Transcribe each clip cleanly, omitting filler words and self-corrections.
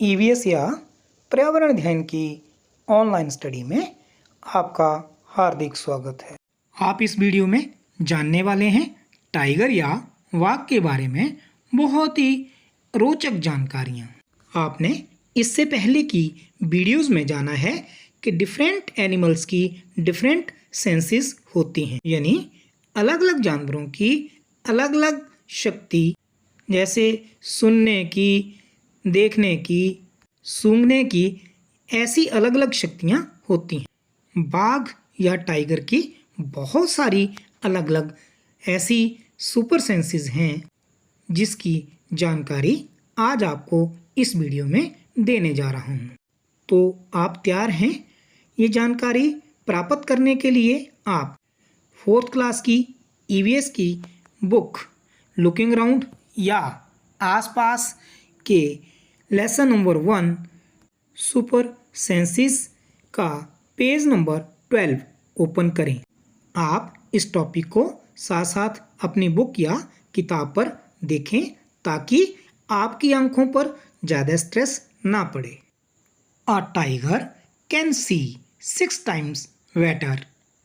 EVS या पर्यावरण अध्ययन की ऑनलाइन स्टडी में आपका हार्दिक स्वागत है। आप इस वीडियो में जानने वाले हैं टाइगर या वाघ के बारे में बहुत ही रोचक जानकारियाँ। आपने इससे पहले की वीडियोस में जाना है कि डिफरेंट एनिमल्स की डिफरेंट सेंसेस होती हैं, यानी अलग अलग जानवरों की अलग अलग शक्ति, जैसे सुनने की, देखने की, सूंघने की, ऐसी अलग अलग शक्तियाँ होती हैं। बाघ या टाइगर की बहुत सारी अलग अलग ऐसी सुपर सेंसेस हैं जिसकी जानकारी आज आपको इस वीडियो में देने जा रहा हूँ। तो आप तैयार हैं ये जानकारी प्राप्त करने के लिए? आप 4th क्लास की ईवीएस की बुक लुकिंग अराउंड या आसपास के लेसन नंबर 1 सुपर सेंसेस का पेज नंबर 12 ओपन करें। आप इस टॉपिक को साथ साथ अपनी बुक या किताब पर देखें ताकि आपकी आंखों पर ज़्यादा स्ट्रेस ना पड़े। A tiger can see 6 times better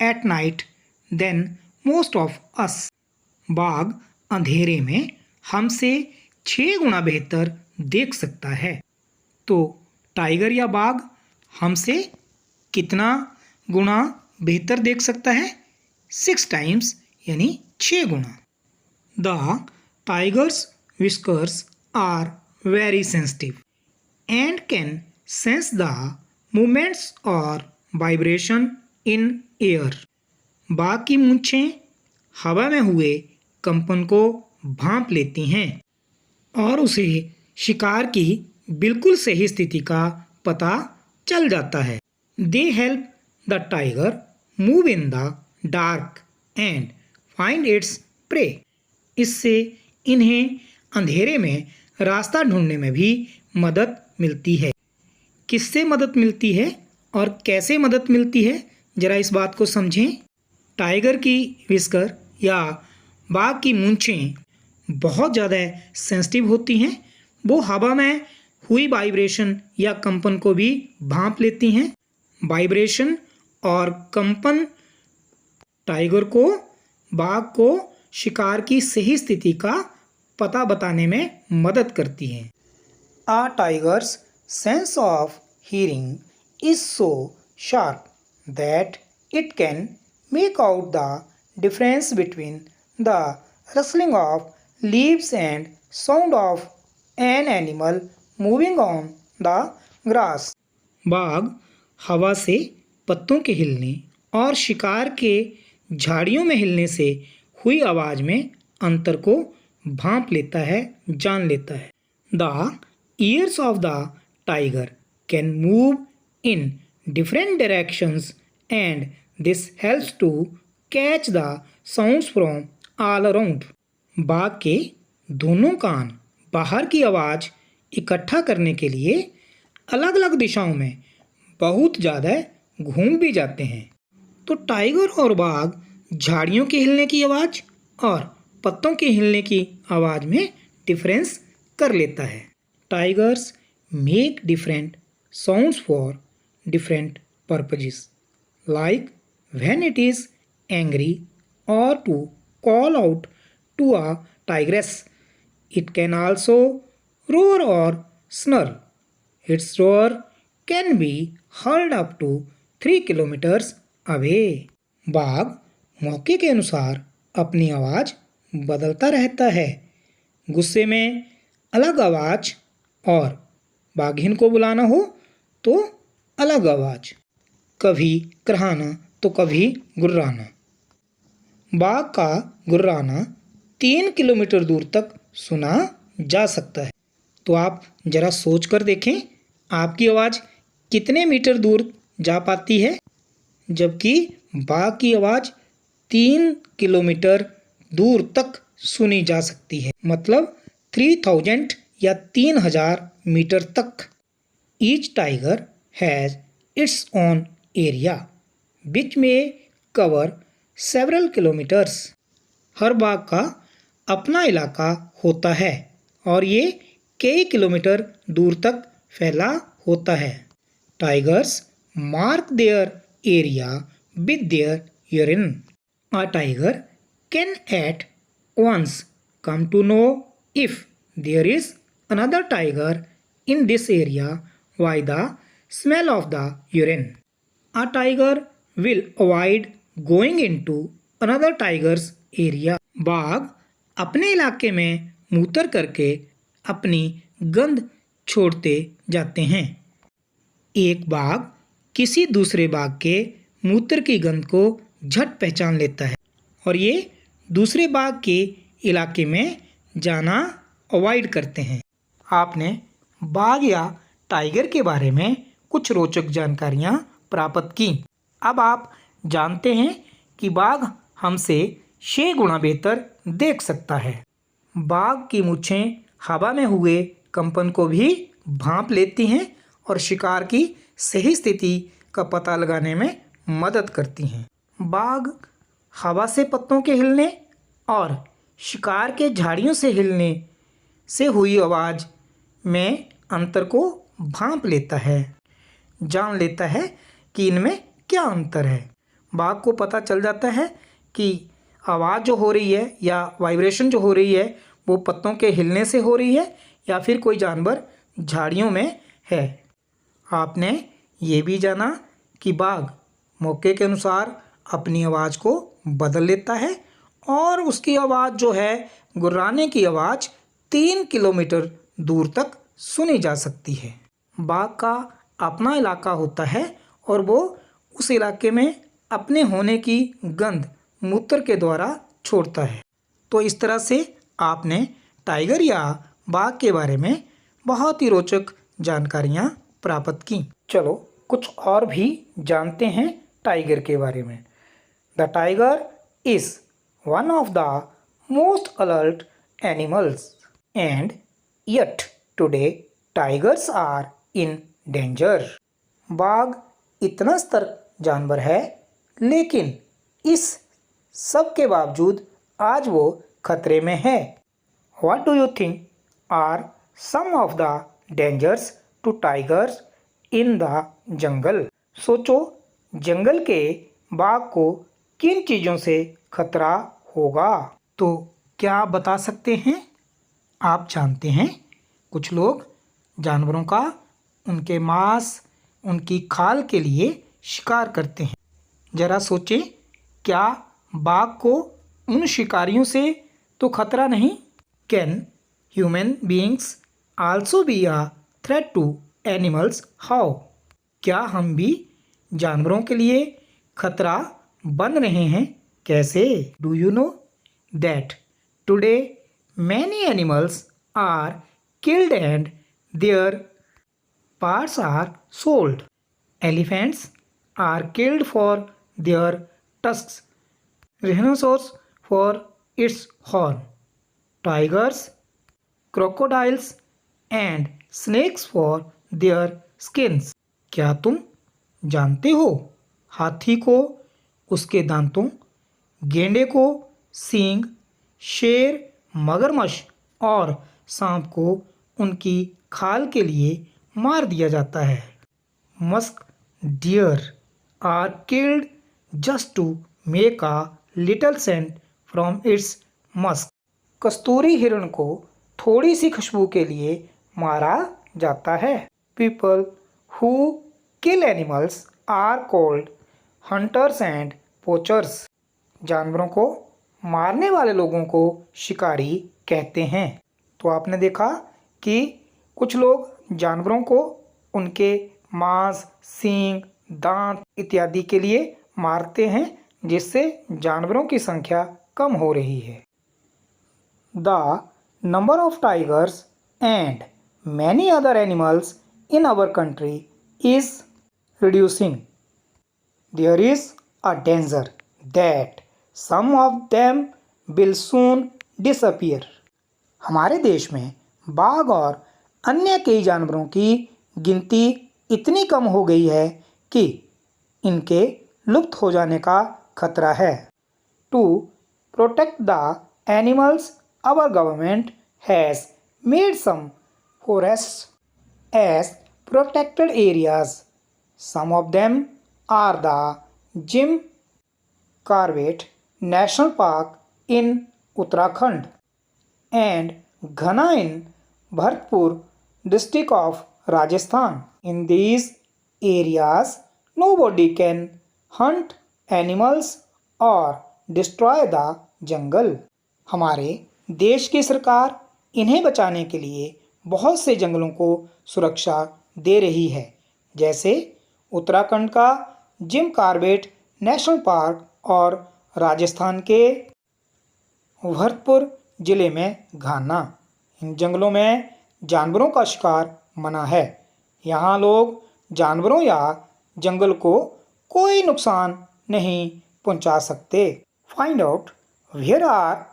at night than most of us. बाघ अंधेरे में हमसे 6 गुना बेहतर देख सकता है। तो टाइगर या बाघ हमसे कितना गुना बेहतर देख सकता है? 6 टाइम्स यानी 6 गुना। The tigers whiskers are very sensitive and can sense the movements or vibration in air. बाघ की मूंछें हवा में हुए कंपन को भांप लेती हैं और उसे शिकार की बिल्कुल सही स्थिति का पता चल जाता है। They help the tiger move in the dark and find its prey. इससे इन्हें अंधेरे में रास्ता ढूंढने में भी मदद मिलती है। किससे मदद मिलती है और कैसे मदद मिलती है, ज़रा इस बात को समझें। टाइगर की विस्कर या बाघ की मूंछें बहुत ज़्यादा सेंसिटिव होती हैं। वो हवा में हुई वाइब्रेशन या कंपन को भी भांप लेती हैं। वाइब्रेशन और कंपन टाइगर को, बाघ को शिकार की सही स्थिति का पता बताने में मदद करती हैं। A tiger's sense of hearing is so sharp that it can make out the difference between the rustling of leaves and sound of an animal moving on the grass. बाघ हवा से पत्तों के हिलने और शिकार के झाड़ियों में हिलने से हुई आवाज़ में अंतर को भांप लेता है, जान लेता है। The ears of the tiger can move in different directions and this helps to catch the sounds from all around. बाघ के दोनों कान बाहर की आवाज़ इकट्ठा करने के लिए अलग अलग दिशाओं में बहुत ज़्यादा घूम भी जाते हैं। तो टाइगर और बाघ झाड़ियों के हिलने की आवाज़ और पत्तों के हिलने की आवाज़ में डिफरेंस कर लेता है। Tigers make different sounds for different purposes, like when it is angry or to call out to a tigress. It can also roar or snarl. Its roar can be heard up to 3 kilometers away. बाघ मौके के अनुसार अपनी आवाज़ बदलता रहता है। गुस्से में अलग आवाज़ और बाघिन को बुलाना हो तो अलग आवाज़, कभी कराहना तो कभी गुर्राना। बाघ का गुर्राना 3 किलोमीटर दूर तक सुना जा सकता है। तो आप ज़रा सोच कर देखें, आपकी आवाज़ कितने मीटर दूर जा पाती है, जबकि बाघ की आवाज़ 3 किलोमीटर दूर तक सुनी जा सकती है, मतलब 3000 या 3000 मीटर तक। Each tiger has its own area which में कवर सेवरल किलोमीटर्स. हर बाघ का अपना इलाका होता है और ये कई किलोमीटर दूर तक फैला होता है। Tigers mark their area with their urine. A tiger can at once come to know if there is another tiger in this area by the smell of the urine. A tiger will avoid going into another tiger's area. बाघ अपने इलाके में मूत्र करके अपनी गंध छोड़ते जाते हैं। एक बाघ किसी दूसरे बाघ के मूत्र की गंध को झट पहचान लेता है और ये दूसरे बाघ के इलाके में जाना अवॉइड करते हैं। आपने बाघ या टाइगर के बारे में कुछ रोचक जानकारियाँ प्राप्त की। अब आप जानते हैं कि बाघ हमसे 6 गुना बेहतर देख सकता है। बाघ की मूंछें हवा में हुए कंपन को भी भांप लेती हैं और शिकार की सही स्थिति का पता लगाने में मदद करती हैं। बाघ हवा से पत्तों के हिलने और शिकार के झाड़ियों से हिलने से हुई आवाज़ में अंतर को भांप लेता है, जान लेता है कि इनमें क्या अंतर है। बाघ को पता चल जाता है कि आवाज़ जो हो रही है या वाइब्रेशन जो हो रही है वो पत्तों के हिलने से हो रही है या फिर कोई जानवर झाड़ियों में है। आपने ये भी जाना कि बाघ मौके के अनुसार अपनी आवाज़ को बदल लेता है और उसकी आवाज़ जो है गुर्राने की आवाज़ 3 किलोमीटर दूर तक सुनी जा सकती है। बाघ का अपना इलाका होता है और वो उस इलाके में अपने होने की गंध मूत्र के द्वारा छोड़ता है। तो इस तरह से आपने टाइगर या बाघ के बारे में बहुत ही रोचक जानकारियाँ प्राप्त की। चलो कुछ और भी जानते हैं टाइगर के बारे में। The tiger is one of the most alert animals and yet today tigers are in danger. बाघ इतना सतर्क जानवर है लेकिन इस सब के बावजूद आज वो खतरे में है। What do you think are some of the dangers to tigers in the jungle? सोचो जंगल के बाघ को किन चीज़ों से खतरा होगा? तो क्या आप बता सकते हैं? आप जानते हैं कुछ लोग जानवरों का उनके मांस, उनकी खाल के लिए शिकार करते हैं। ज़रा सोचें, क्या बाघ को उन शिकारियों से तो खतरा नहीं? Can human beings also be a threat to animals? How? क्या हम भी जानवरों के लिए खतरा बन रहे हैं? कैसे? Do you know that today many animals are killed and their parts are sold. Elephants are killed for their tusks, rhinoceros for its horn, tigers, crocodiles and snakes for their skins. क्या तुम जानते हो हाथी को उसके दांतों, गेंडे को सींग, शेर, मगरमच्छ और सांप को उनकी खाल के लिए मार दिया जाता है। Musk deer are killed just to make a little scent from its musk. कस्तूरी हिरण को थोड़ी सी खुशबू के लिए मारा जाता है। People who kill animals are called hunters and poachers. जानवरों को मारने वाले लोगों को शिकारी कहते हैं। तो आपने देखा कि कुछ लोग जानवरों को उनके मांस, सींग, दांत इत्यादि के लिए मारते हैं जिससे जानवरों की संख्या कम हो रही है। The number of tigers and many other animals in our country is reducing. There is a danger that some of them will soon disappear. हमारे देश में बाघ और अन्य कई जानवरों की गिनती इतनी कम हो गई है कि इनके लुप्त हो जाने का खतरा है। To protect the animals our government has made some forests as protected areas. Some of them are the Jim Corbett National Park in Uttarakhand and Ghana in Bharatpur district of Rajasthan. In these areas, nobody can hunt animals or destroy the jungle. हमारे देश की सरकार इन्हें बचाने के लिए बहुत से जंगलों को सुरक्षा दे रही है, जैसे उत्तराखंड का जिम कॉर्बेट नेशनल पार्क और राजस्थान के भरतपुर जिले में घाना। इन जंगलों में जानवरों का शिकार मना है। यहाँ लोग जानवरों या जंगल को कोई नुकसान नहीं पहुँचा सकते। Find out where are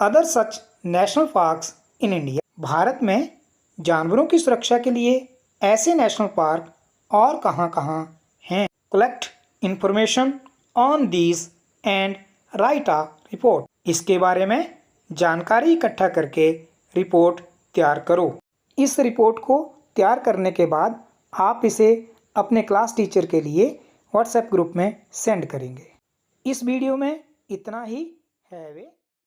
other such national parks in India. भारत में जानवरों की सुरक्षा के लिए ऐसे नेशनल पार्क और कहाँ-कहाँ हैं। Collect information on these and right a report. इसके बारे में जानकारी इकट्ठा करके रिपोर्ट तैयार करो। इस रिपोर्ट को तैयार करने के बाद आप इसे अपने क्लास टीचर के लिए व्हाट्सएप ग्रुप में सेंड करेंगे। इस वीडियो में इतना ही है।